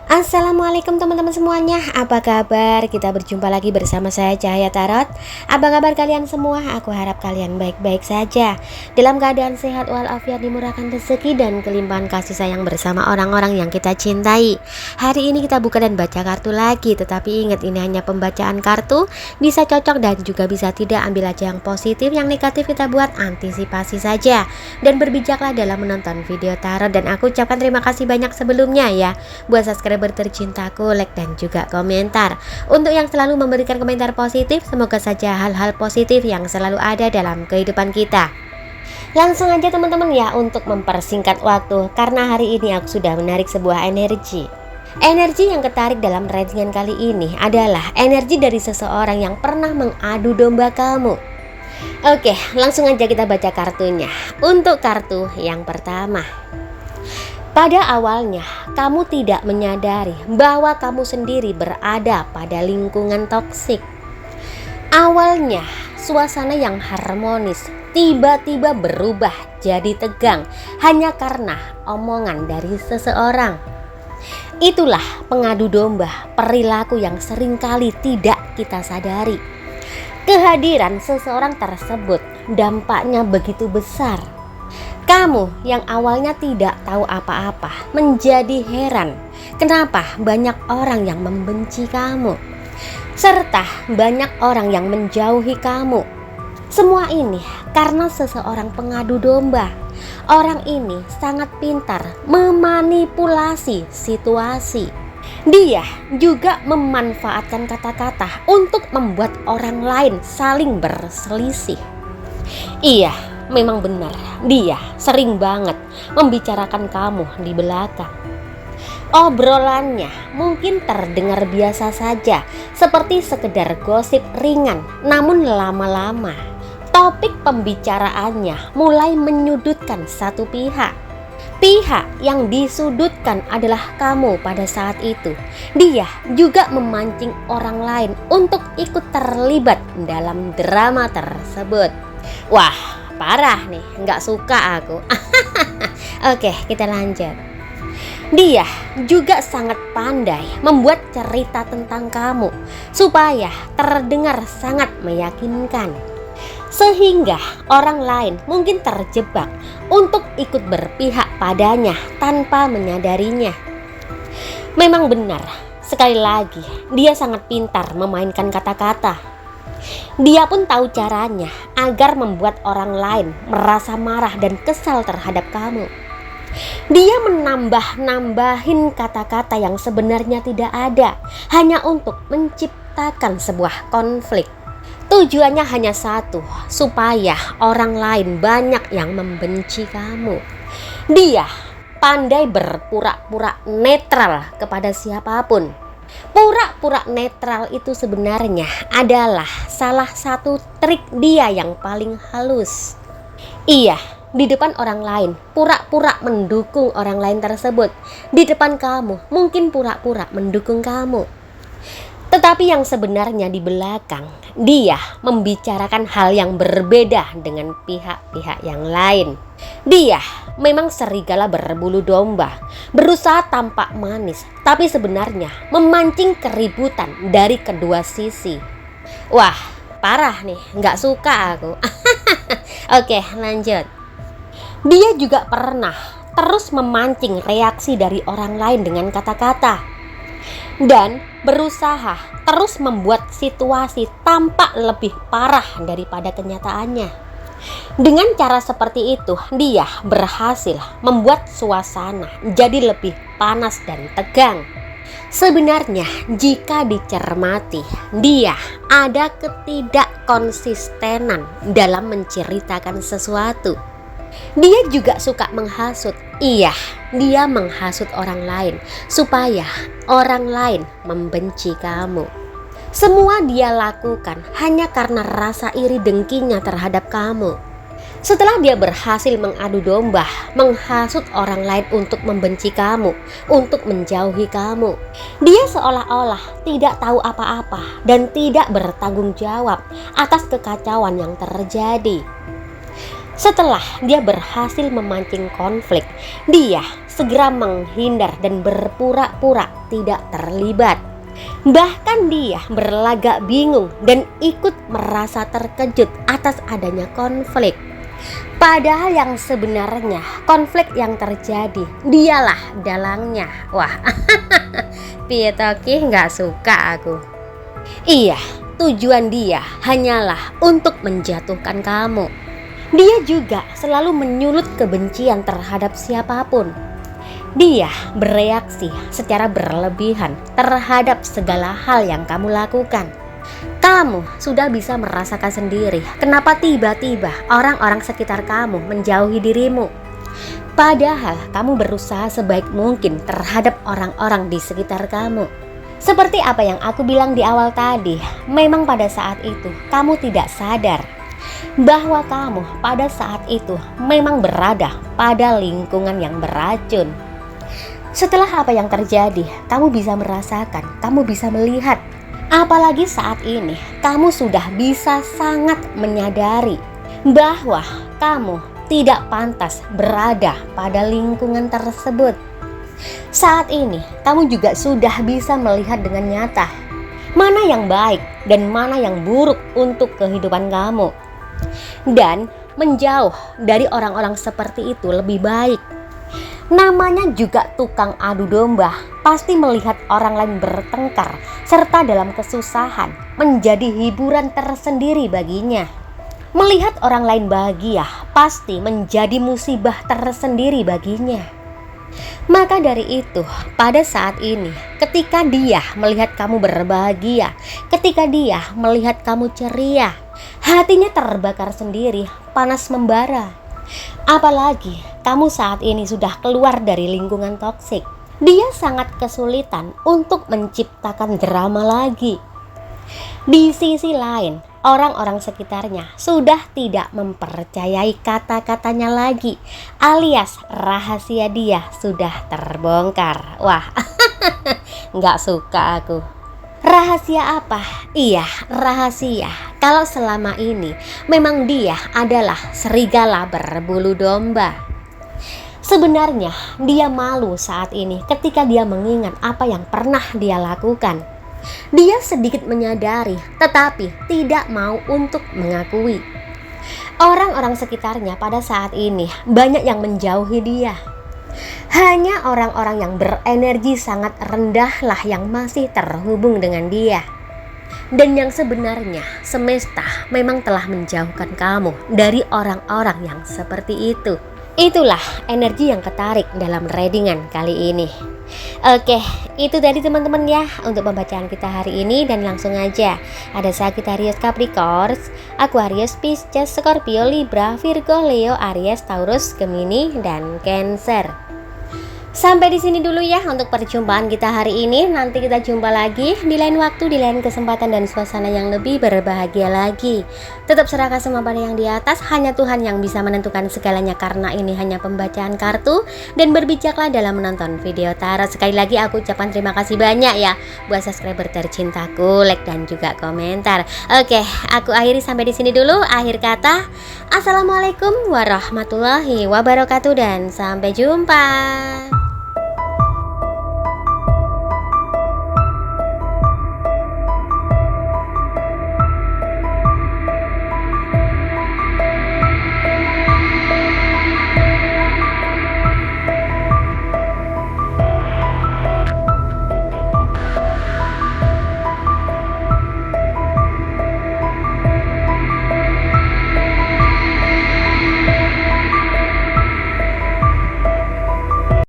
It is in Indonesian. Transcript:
Assalamualaikum teman-teman semuanya. Apa kabar? Kita berjumpa lagi bersama saya Cahaya Tarot. Apa kabar kalian semua? Aku harap kalian baik-baik saja, dalam keadaan sehat walafiat, dimurahkan rezeki dan kelimpahan kasih sayang bersama orang-orang yang kita cintai. Hari ini kita buka dan baca kartu lagi. Tetapi ingat, ini hanya pembacaan kartu, bisa cocok dan juga bisa tidak. Ambil aja yang positif, yang negatif kita buat antisipasi saja. Dan berbijaklah dalam menonton video tarot. Dan aku ucapkan terima kasih banyak sebelumnya ya buat subscriber tercintaku, like dan juga komentar. Untuk yang selalu memberikan komentar positif, semoga saja hal-hal positif yang selalu ada dalam kehidupan kita. Langsung aja teman-teman ya, untuk mempersingkat waktu, karena hari ini aku sudah menarik sebuah energi. Energi yang ketarik dalam readingan kali ini adalah energi dari seseorang yang pernah mengadu domba kamu. Oke, langsung aja kita baca kartunya. Untuk kartu yang pertama, pada awalnya, kamu tidak menyadari bahwa kamu sendiri berada pada lingkungan toksik. Awalnya, suasana yang harmonis tiba-tiba berubah jadi tegang hanya karena omongan dari seseorang. Itulah pengadu domba, perilaku yang seringkali tidak kita sadari. Kehadiran seseorang tersebut dampaknya begitu besar. Kamu yang awalnya tidak tahu apa-apa menjadi heran kenapa banyak orang yang membenci kamu, serta banyak orang yang menjauhi kamu. Semua ini karena seseorang pengadu domba. Orang ini sangat pintar memanipulasi situasi. Dia juga memanfaatkan kata-kata untuk membuat orang lain saling berselisih. Iya, memang benar, dia sering banget membicarakan kamu di belakang. Obrolannya mungkin terdengar biasa saja, seperti sekedar gosip ringan, namun lama-lama topik pembicaraannya mulai menyudutkan satu pihak. Pihak yang disudutkan adalah kamu pada saat itu. Dia juga memancing orang lain untuk ikut terlibat dalam drama tersebut. Wah, parah nih, nggak suka aku. Oke, kita lanjut. Dia juga sangat pandai membuat cerita tentang kamu supaya terdengar sangat meyakinkan, sehingga orang lain mungkin terjebak untuk ikut berpihak padanya tanpa menyadarinya. Memang benar, sekali lagi dia sangat pintar memainkan kata-kata. Dia pun tahu caranya agar membuat orang lain merasa marah dan kesal terhadap kamu. Dia menambah-nambahin kata-kata yang sebenarnya tidak ada, hanya untuk menciptakan sebuah konflik. Tujuannya hanya satu, supaya orang lain banyak yang membenci kamu. Dia pandai berpura-pura netral kepada siapapun. Pura-pura netral itu sebenarnya adalah salah satu trik dia yang paling halus. Iya, di depan orang lain pura-pura mendukung orang lain tersebut. Di depan kamu mungkin pura-pura mendukung kamu, tetapi yang sebenarnya di belakang dia membicarakan hal yang berbeda dengan pihak-pihak yang lain. Dia memang serigala berbulu domba, berusaha tampak manis, tapi sebenarnya memancing keributan dari kedua sisi. Wah, parah nih, nggak suka aku. Oke, lanjut. Dia juga pernah terus memancing reaksi dari orang lain dengan kata-kata, dan berusaha terus membuat situasi tampak lebih parah daripada kenyataannya. Dengan cara seperti itu, dia berhasil membuat suasana jadi lebih panas dan tegang. Sebenarnya jika dicermati, dia ada ketidakkonsistenan dalam menceritakan sesuatu. Dia juga suka menghasut. Iya, dia menghasut orang lain supaya orang lain membenci kamu. Semua dia lakukan hanya karena rasa iri dengkinya terhadap kamu. Setelah dia berhasil mengadu domba, menghasut orang lain untuk membenci kamu, untuk menjauhi kamu, dia seolah-olah tidak tahu apa-apa dan tidak bertanggung jawab atas kekacauan yang terjadi. Setelah dia berhasil memancing konflik, dia segera menghindar dan berpura-pura tidak terlibat. Bahkan dia berlagak bingung dan ikut merasa terkejut atas adanya konflik. Padahal yang sebenarnya konflik yang terjadi dialah dalangnya. Wah, piye toki nggak suka aku. Iya, tujuan dia hanyalah untuk menjatuhkan kamu. Dia juga selalu menyulut kebencian terhadap siapapun. Dia bereaksi secara berlebihan terhadap segala hal yang kamu lakukan. Kamu sudah bisa merasakan sendiri kenapa tiba-tiba orang-orang sekitar kamu menjauhi dirimu. Padahal kamu berusaha sebaik mungkin terhadap orang-orang di sekitar kamu. Seperti apa yang aku bilang di awal tadi, memang pada saat itu kamu tidak sadar bahwa kamu pada saat itu memang berada pada lingkungan yang beracun. Setelah apa yang terjadi, kamu bisa merasakan, kamu bisa melihat. Apalagi saat ini, kamu sudah bisa sangat menyadari bahwa kamu tidak pantas berada pada lingkungan tersebut. Saat ini, kamu juga sudah bisa melihat dengan nyata mana yang baik dan mana yang buruk untuk kehidupan kamu. Dan menjauh dari orang-orang seperti itu lebih baik. Namanya juga tukang adu domba, pasti melihat orang lain bertengkar serta dalam kesusahan menjadi hiburan tersendiri baginya. Melihat orang lain bahagia pasti menjadi musibah tersendiri baginya. Maka dari itu, pada saat ini, ketika dia melihat kamu berbahagia, ketika dia melihat kamu ceria, hatinya terbakar sendiri, panas membara. Apalagi kamu saat ini sudah keluar dari lingkungan toksik. Dia sangat kesulitan untuk menciptakan drama lagi. Di sisi lain, orang-orang sekitarnya sudah tidak mempercayai kata-katanya lagi, alias rahasia dia sudah terbongkar. Wah, nggak suka aku. Rahasia apa? Iya, rahasia kalau selama ini memang dia adalah serigala berbulu domba. Sebenarnya dia malu saat ini ketika dia mengingat apa yang pernah dia lakukan. Dia sedikit menyadari tetapi tidak mau untuk mengakui. Orang-orang sekitarnya pada saat ini banyak yang menjauhi dia. Hanya orang-orang yang berenergi sangat rendah lah yang masih terhubung dengan dia. Dan yang sebenarnya semesta memang telah menjauhkan kamu dari orang-orang yang seperti itu. Itulah energi yang ketarik dalam readingan kali ini. Oke, itu tadi teman-teman ya untuk pembacaan kita hari ini, dan langsung aja ada Sagittarius, Capricorn, Aquarius, Pisces, Scorpio, Libra, Virgo, Leo, Aries, Taurus, Gemini, dan Cancer. Sampai di sini dulu ya untuk perjumpaan kita hari ini. Nanti kita jumpa lagi di lain waktu, di lain kesempatan dan suasana yang lebih berbahagia lagi. Tetap serahkan semua pada yang di atas. Hanya Tuhan yang bisa menentukan segalanya, karena ini hanya pembacaan kartu. Dan berbijaklah dalam menonton video tarot. Sekali lagi aku ucapkan terima kasih banyak ya buat subscriber tercintaku, like dan juga komentar. Oke, aku akhiri sampai di sini dulu. Akhir kata, assalamualaikum warahmatullahi wabarakatuh dan sampai jumpa.